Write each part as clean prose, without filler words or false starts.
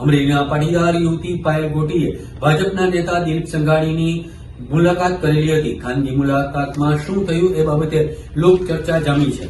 અમરેલીના પાટીદાર યુવતી પાયલ ગોટીએ ભાજપના નેતા દિલીપ સંઘાણીની મુલાકાત કરેલી હતી. ખાનગી મુલાકાતમાં શું થયું એ બાબતે લોકચર્ચા જામી છે.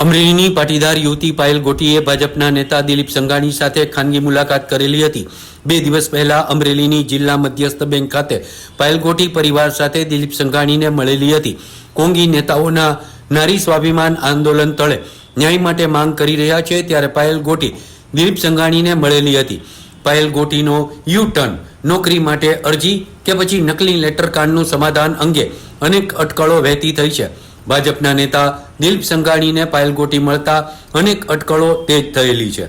અમરેલીની પાટીદાર યુવતી પાયલ ગોટીએ ભાજપના નેતા દિલીપ સંઘાણી સાથે ખાનગી મુલાકાત કરેલી હતી. 2 દિવસ પહેલા અમરેલીની જિલ્લા મધ્યસ્થ બેંક ખાતે પાયલ ગોટી પરિવાર સાથે દિલીપ સંઘાણીને મળેલી હતી. કોંગી નેતાઓના નારી સ્વાભિમાન આંદોલન તળે ન્યાય માટે માંગ કરી રહ્યા છે ત્યારે પાયલ ગોટી દિલીપ સંઘાણીને મળેલી હતી. પાયલ ગોટીનો યુ ટર્ન, નોકરી માટે અરજી કે પછી નકલી લેટર કાર્ડનું સમાધાન અંગે અનેક અટકળો વહેતી થઈ છે. ભાજપના નેતા દિલીપ સંઘાણીને પાયલ ગોટી મળતા અનેક અટકળો તેજ થયેલી છે.